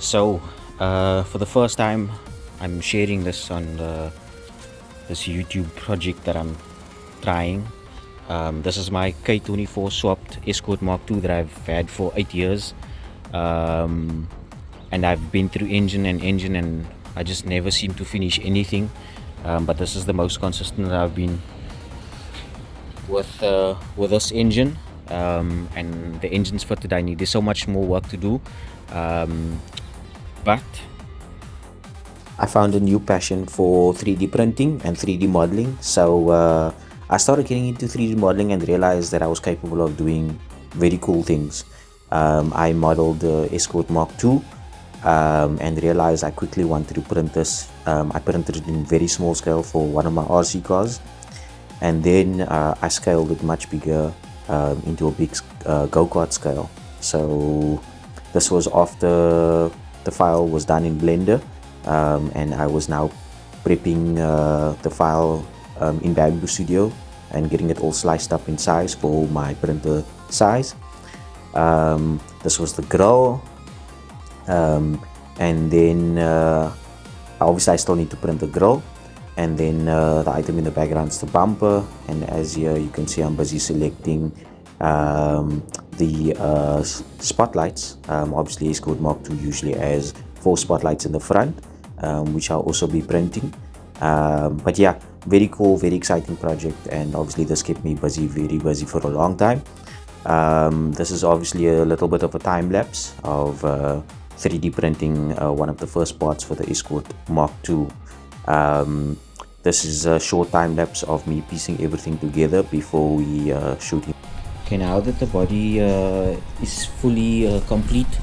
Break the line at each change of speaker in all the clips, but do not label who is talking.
So, for the first time, I'm sharing this on this YouTube project that I'm trying. This is my K24 swapped Escort MK2 that I've had for 8 years. And I've been through engine and I just never seem to finish anything. But this is the most consistent that I've been with this engine. And the engine's fitted. There's so much more work to do. But I found a new passion for 3D printing and 3D modeling. So I started getting into 3D modeling and realized that I was capable of doing very cool things. I modeled the Escort MK2 and realized I quickly wanted to print this. I printed it in very small scale for one of my RC cars, and then I scaled it much bigger into a big go-kart scale. So this was after the file was done in Blender, and I was now prepping the file in Bambu Studio and getting it all sliced up in size for my printer size. This was the grill, and then obviously I still need to print the grill, and then the item in the background is the bumper, and as here you can see I'm busy selecting the spotlights. Obviously Escort MK2 usually has 4 spotlights in the front, which I'll also be printing. But yeah, very cool, very exciting project, and obviously this kept me busy, very busy for a long time. This is obviously a little bit of a time lapse of 3D printing one of the first parts for the Escort MK2. This is a short time lapse of me piecing everything together before we shoot it. Okay, now that the body is fully complete,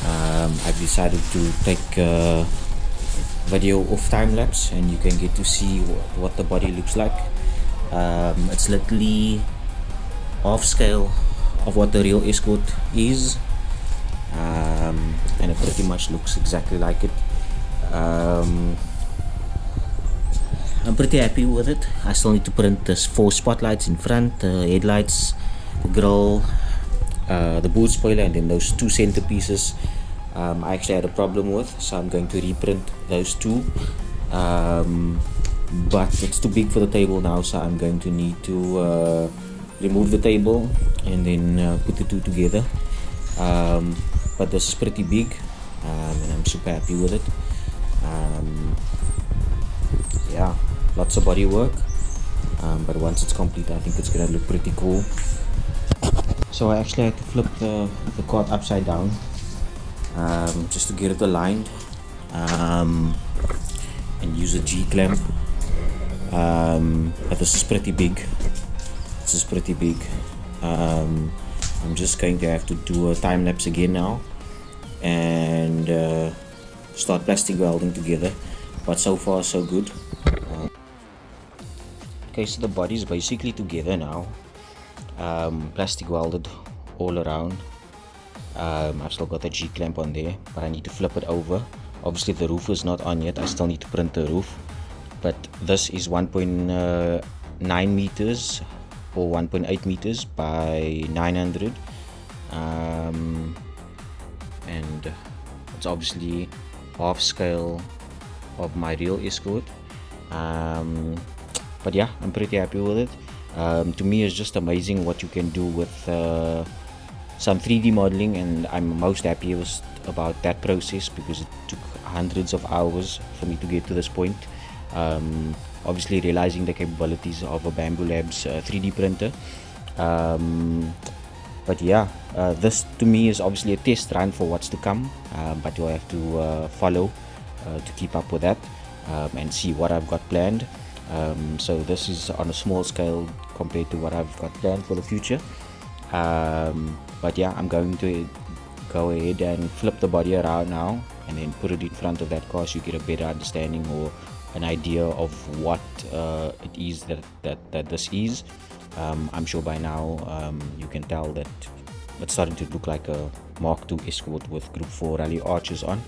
I've decided to take video off time lapse, and you can get to see what the body looks like. It's literally half scale of what the real Escort is, and it pretty much looks exactly like it. I'm pretty happy with it. I still need to print this 4 spotlights in front, headlights, the grille, the boot spoiler, and then those 2 centerpieces I actually had a problem with, so I'm going to reprint those 2. But it's too big for the table now, so I'm going to need to remove the table and then put the 2 together. But this is pretty big, and I'm super happy with it. Yeah, lots of body work, but once it's complete I think it's gonna look pretty cool. So I actually had to flip the cart upside down just to get it aligned, and use a G-clamp. But this is pretty big. I'm just going to have to do a time lapse again now and start plastic welding together, but so far so good. Okay, so the body is basically together now, plastic welded all around. I've still got the G-clamp on there, but I need to flip it over. Obviously the roof is not on yet, I still need to print the roof. But this is 1.9 meters or 1.8 meters by 900, and it's obviously half scale of my real Escort. But yeah, I'm pretty happy with it. To me it's just amazing what you can do with some 3D modeling, and I'm most happiest about that process because it took hundreds of hours for me to get to this point. Obviously realizing the capabilities of a Bambu Lab's 3D printer. But yeah, this to me is obviously a test run for what's to come, but you'll have to follow to keep up with that, and see what I've got planned. So this is on a small scale compared to what I've got planned for the future. But yeah, I'm going to go ahead and flip the body around now and then put it in front of that car so you get a better understanding or an idea of what it is that this is. I'm sure by now you can tell that it's starting to look like a Mark II Escort with Group 4 rally arches on.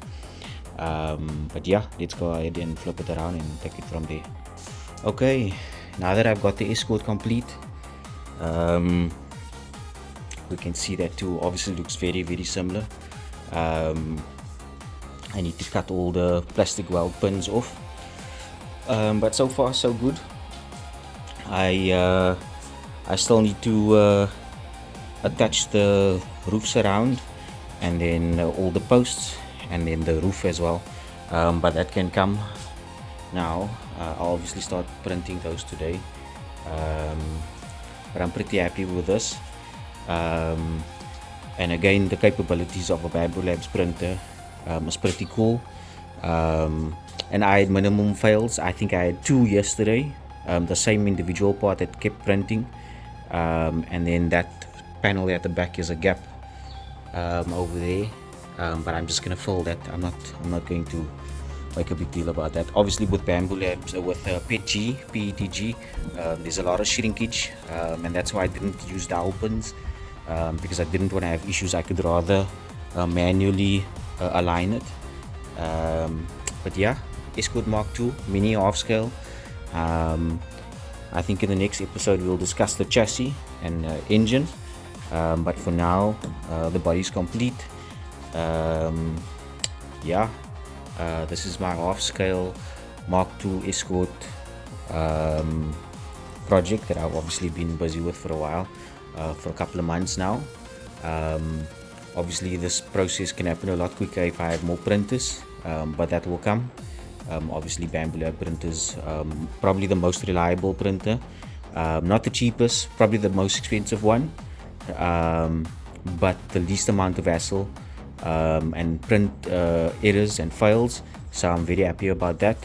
But yeah, let's go ahead and flip it around and take it from there. Okay, now that I've got the Escort complete, we can see that too obviously looks very similar. I need to cut all the plastic weld pins off, but so far so good. I still need to attach the roofs around, and then all the posts, and then the roof as well, but that can come now. I'll obviously start printing those today, but I'm pretty happy with this. And again, the capabilities of a Bambu Labs printer is pretty cool. And I had minimum fails. I think I had 2 yesterday, the same individual part that kept printing, and then that panel at the back is a gap over there, but I'm just gonna fill that. I'm not going to make a big deal about that. Obviously with Bambu Labs, with PETG, there's a lot of shrinkage, and that's why I didn't use dowel pins, because I didn't want to have issues. I could rather manually align it. But yeah, Escort MK2 mini half scale. I think in the next episode we'll discuss the chassis and engine, but for now the body's complete. Yeah, this is my half scale MK2 Escort project that I've obviously been busy with for a while, for a couple of months now. Obviously this process can happen a lot quicker if I have more printers, but that will come. Obviously Bambu Lab printers, probably the most reliable printer, not the cheapest, probably the most expensive one, but the least amount of hassle, and print errors and fails, so I'm very happy about that.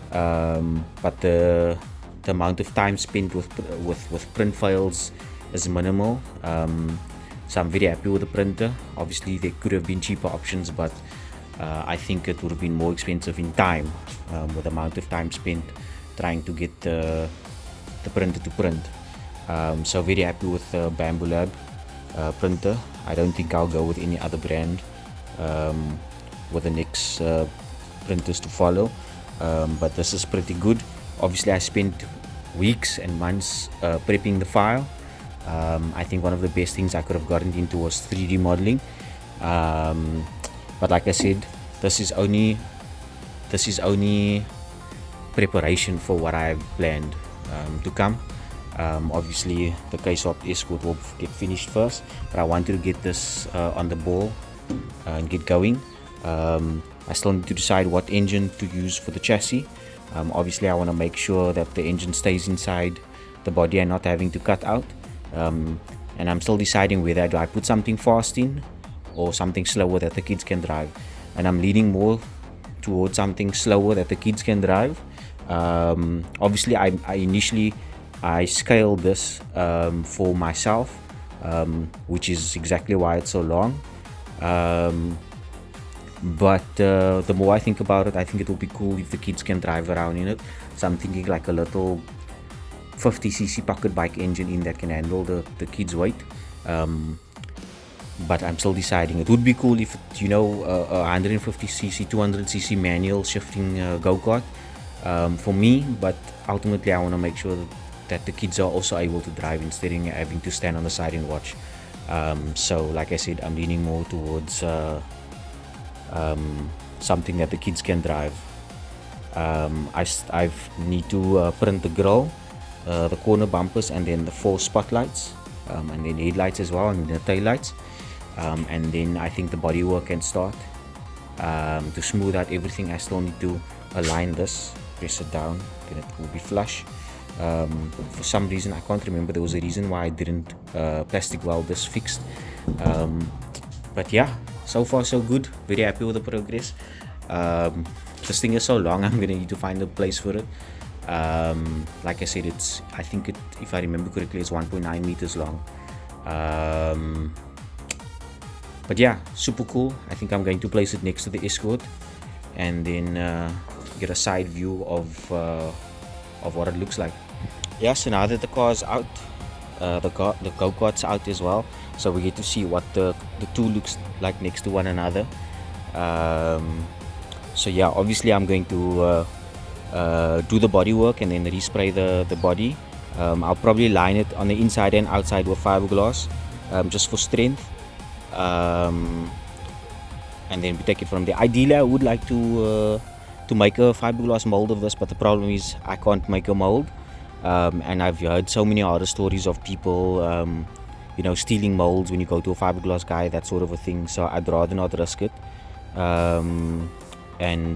But the amount of time spent with print files is minimal, so I'm very happy with the printer. Obviously there could have been cheaper options, but I think it would have been more expensive in time, with the amount of time spent trying to get the printer to print. So very happy with the Bambu Lab printer. I don't think I'll go with any other brand with the next printers to follow, but this is pretty good. Obviously I spent weeks and months prepping the file. I think one of the best things I could have gotten into was 3D modeling, but like I said, this is only preparation for what I have planned to come. Obviously the K24 Escort will get finished first, but I wanted to get this on the ball and get going. I still need to decide what engine to use for the chassis. Obviously I want to make sure that the engine stays inside the body and not having to cut out, and I'm still deciding whether do I put something fast in or something slower that the kids can drive, and I'm leaning more towards something slower that the kids can drive. Obviously I initially scaled this for myself, which is exactly why it's so long, but the more I think about it, I think it will be cool if the kids can drive around in it. So I'm thinking like a little 50cc pocket bike engine in that can handle the kids' weight, but I'm still deciding. It would be cool if, you know, a 150cc 200cc manual shifting go-kart for me, but ultimately I want to make sure that the kids are also able to drive instead of having to stand on the side and watch. So like I said, I'm leaning more towards something that the kids can drive. I need to print the grille, the corner bumpers, and then the 4 spotlights, and then headlights as well, and the tail lights, and then I think the body work can start. To smooth out everything, I still need to align this, press it down, then it will be flush. For some reason, I can't remember, there was a reason why I didn't plastic weld this fixed, but yeah, so far so good. Very happy with the progress. This thing is so long, I'm gonna need to find a place for it. Like I said, I think if I remember correctly, it's 1.9 meters long. But yeah, super cool. I think I'm going to place it next to the Escort, and then get a side view of what it looks like. Yeah, so now that the car's out, the go-kart's out as well, so we get to see what the two looks like next to one another. So yeah, obviously I'm going to do the body work and then respray the body. I'll probably line it on the inside and outside with fiberglass, just for strength. and then we take it from there. Ideally, I would like to make a fiberglass mold of this, but the problem is I can't make a mold. And I've heard so many horror stories of people, stealing molds when you go to a fiberglass guy, that sort of a thing. So I'd rather not risk it. And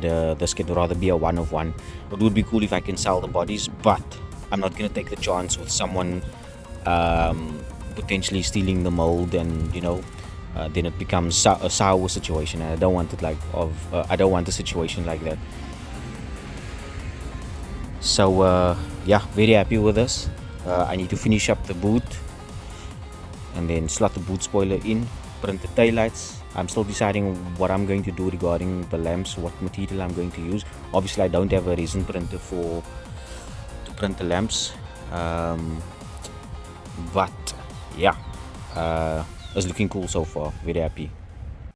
this could rather be a one of one. It would be cool if I can sell the bodies, but I'm not gonna take the chance with someone potentially stealing the mold, and then it becomes a sour situation, and I don't want it I don't want a situation like that. So yeah, very happy with this. I need to finish up the boot and then slot the boot spoiler in, print the taillights. I'm still deciding what I'm going to do regarding the lamps, what material I'm going to use. Obviously I don't have a resin printer to print the lamps, but yeah, it's looking cool so far. Very happy.